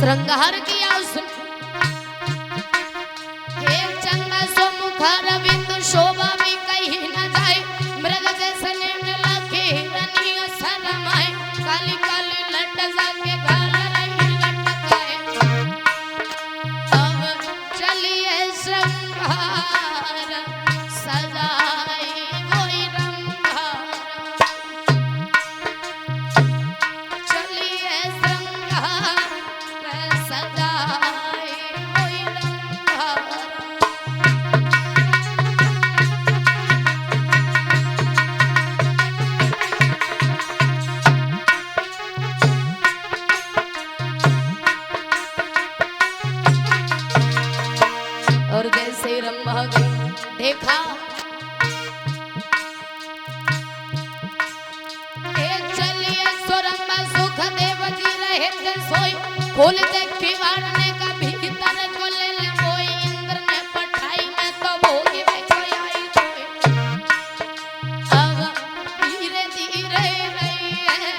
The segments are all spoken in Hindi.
श्रृंगार किया सुन हे चंगा सो मुखर बिंदु शोभा भी कहीं न जाए मृग जैसे नैन लगे हिरनी शरमाए काली काली लट जाके घाल रही लटकाए अब चलिए श्रृंगार सजाए वही रंगार चलिए श्रृंगार सजाए वही रंगार और जैसे रंभा देखा चलिए सुरंबा सुख देव जी रहे थे सोई खोल दे किवाड़ने का भीतर को ले ले कोई इंद्र ने पठाई में तो भोगी में कोई आई कोई अब धीरे धीरे रही है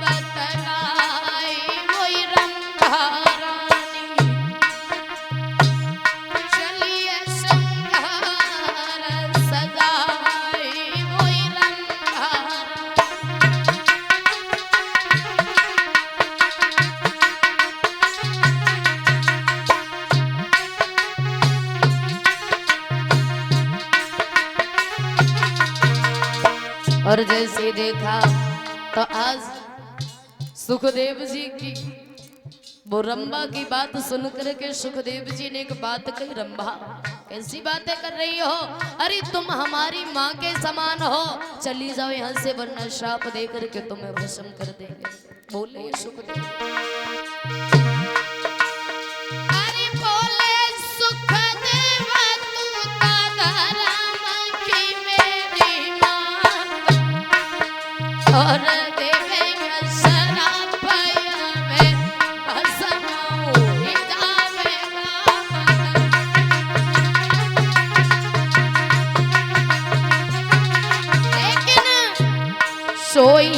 बतलाई वही रंभा रानी चलिए श्रृंगार सजाए वही रंभा और जैसे देखा तो आज सुखदेव जी की वो रंभा की बात सुनकर के सुखदेव जी ने एक बात कही रंभा कैसी बातें कर रही हो अरे तुम हमारी माँ के समान हो चली जाओ यहाँ से वरना श्राप दे करके तुम्हें भस्म कर देंगे बोले सुखदेव अरे बोले सुखदेव तू धर्म की मेरी माँ और देवेंगे शराब में भस्म हो जावेगा लेकिन सोई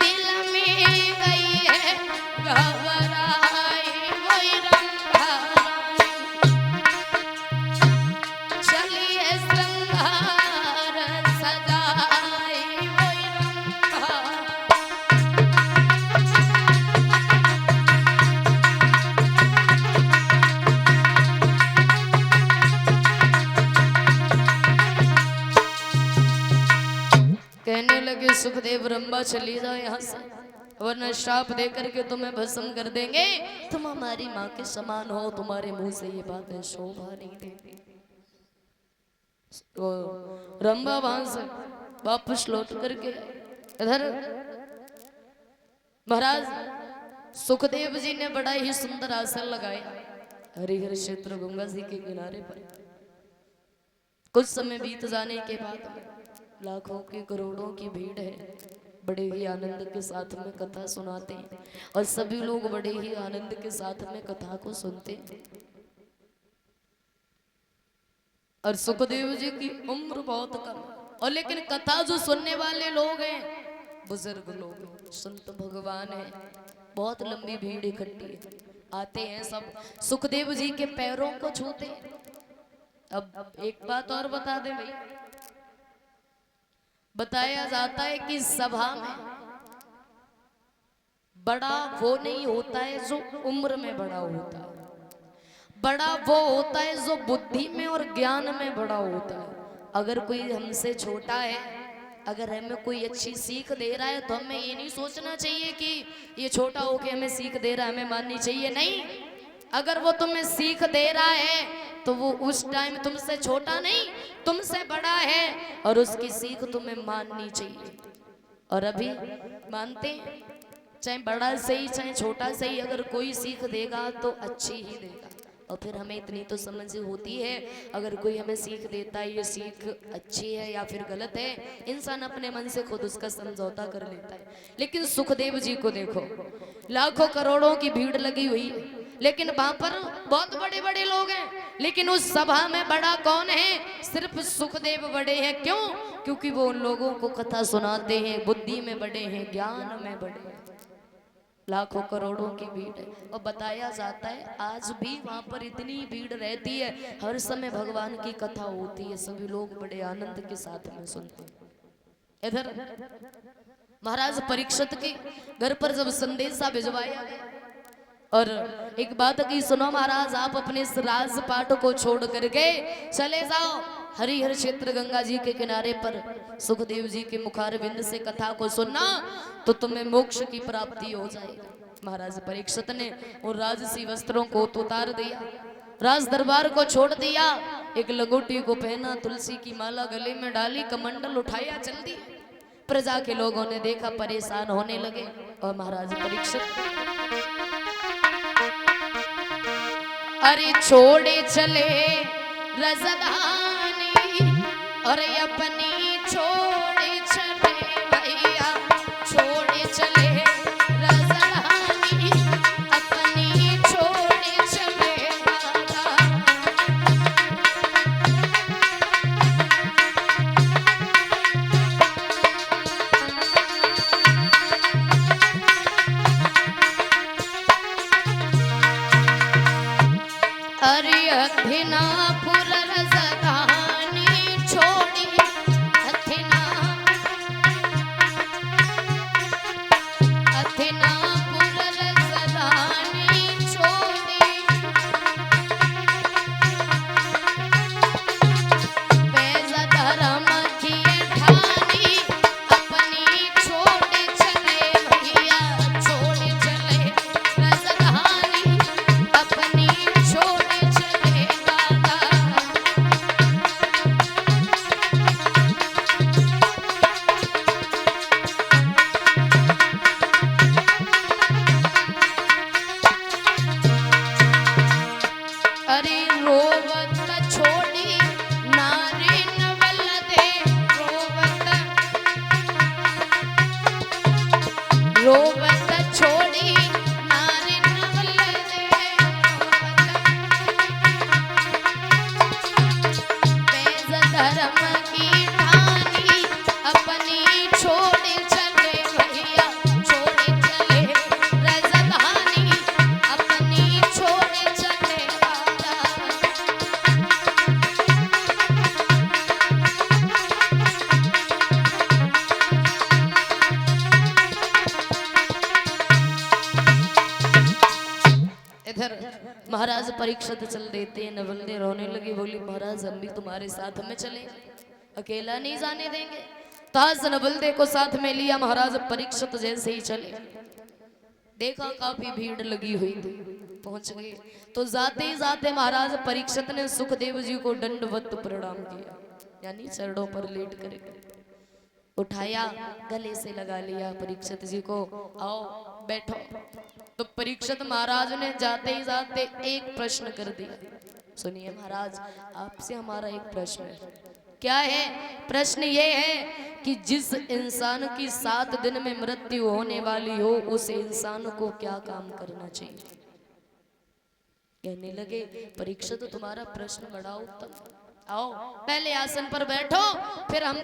दिल में गई है घबराई वही रंभा चलिए श्रृंगार सजाए वही रंभा कहने लगे सुखदेव रंभा चली जाओ यहाँ से वरना श्राप दे करके तुम्हें भस्म कर देंगे तुम हमारी माँ के समान हो तुम्हारे मुंह से ये बातें शोभा नहीं देती तो रंभा वहां से वापस लौट करके इधर महाराज सुखदेव जी ने बड़ा ही सुंदर आसन लगाया हरिहर क्षेत्र गंगा जी के किनारे पर कुछ समय बीत जाने के बाद लाखों की करोड़ों की भीड़ है बड़े ही आनंद के साथ में कथा सुनाते हैं और सभी लोग बड़े ही आनंद के साथ में कथा को सुनते हैं और सुखदेव जी की उम्र बहुत कम और लेकिन कथा जो सुनने वाले लोग हैं बुजुर्ग लोग हैं संत भगवान है बहुत लंबी भीड़ इकट्ठी आते हैं सब सुखदेव जी के पैरों को छूते हैं। अब एक बात और बता दे भाई बताया जाता है कि सभा में बड़ा वो नहीं होता है जो उम्र में बड़ा होता है बड़ा वो होता है जो बुद्धि में और ज्ञान में बड़ा होता है अगर कोई हमसे छोटा है अगर हमें कोई अच्छी सीख दे रहा है तो हमें ये नहीं सोचना चाहिए कि ये छोटा होके हमें सीख दे रहा है हमें माननी चाहिए नहीं अगर वो तुम्हें सीख दे रहा है तो वो उस टाइम तुमसे छोटा नहीं तुमसे बड़ा है और उसकी सीख तुम्हें माननी चाहिए और अभी मानते हैं चाहे बड़ा सही चाहे छोटा सही अगर कोई सीख देगा तो अच्छी ही देगा और फिर हमें इतनी तो समझ होती है अगर कोई हमें सीख देता है ये सीख अच्छी है या फिर गलत है इंसान अपने मन से खुद उसका समझौता कर लेता है लेकिन सुखदेव जी को देखो लाखों करोड़ों की भीड़ लगी हुई है लेकिन वहां पर बहुत बड़े बड़े लोग हैं लेकिन उस सभा में बड़ा कौन है सिर्फ सुखदेव बड़े हैं क्यों क्योंकि वो उन लोगों को कथा सुनाते हैं बुद्धि में बड़े हैं ज्ञान में बड़े हैं लाखों करोड़ों की भीड़ है। और बताया जाता है आज भी वहां पर इतनी भीड़ रहती है, हर समय भगवान की कथा होती है, सभी लोग बड़े आनंद के साथ में सुनते हैं। इधर महाराज परीक्षित के घर पर जब संदेशा भिजवाया गया और एक बात की सुनो महाराज, आप अपने इस राजपाट को छोड़ करके चले जाओ हरिहर क्षेत्र गंगा जी के किनारे पर, सुखदेव जी के मुखारविंद से कथा को सुनना तो तुम्हें मोक्ष की प्राप्ति हो जाएगी। महाराज परीक्षित ने उन राजसी वस्त्रों को उतार दिया, राज दरबार को छोड़ दिया, एक लंगोटी को पहना, तुलसी की माला गले में डाली, कमंडल उठाया, चल दी। प्रजा के लोगों ने देखा, परेशान होने लगे और महाराज परीक्षित अरे छोड़े चले रजधानी, अरे अपनी छोड़े चले भैया, छोड़े चले रजधानी, अपनी छोड़े चले दादा। अरे हथिनापुर रजधानी छोड़ी, हथिनापुर रजधानी छोड़ी, पैज धर्म की ठानी, अपनी छोड़ चले भैया, छोड़ चले रजधानी, अपनी छोड़ चले दादा। अरे रोवत छोड़ी नारी नवल दे, रोवत छोड़ी नारी नवल दे, पैज धर्म की ठानी, अपनी छोड़ चले भैया, छोड़ चले रजधानी, अपनी छोड़ चले दादा। इधर महाराज परीक्षित चल देते हैं, नवलदे रोने लगी, बोली महाराज हम भी तुम्हारे साथ में चले, अकेला नहीं जाने देंगे। ताज नवलदे को साथ में लिया, महाराज परीक्षित जैसे ही चले, देखा काफी भीड़ लगी हुई थी, पहुंच गए तो जाते ही जाते महाराज परीक्षित ने सुखदेव जी को दंडवत प्रणाम किया, यानी चरणों पर लेट कर उठाया, गले से लगा लिया परीक्षित जी को, आओ बैठो। तो परीक्षित महाराज ने जाते ही जाते एक प्रश्न कर दिया, सुनिए महाराज आपसे हमारा एक प्रश्न है। क्या है प्रश्न? ये है कि जिस इंसान की 7 दिन में मृत्यु होने वाली हो, उस इंसान को क्या काम करना चाहिए? कहने लगे परीक्षित तुम्हारा प्रश्न बड़ा उत्तम, आओ पहले आसन पर बैठो, फिर हम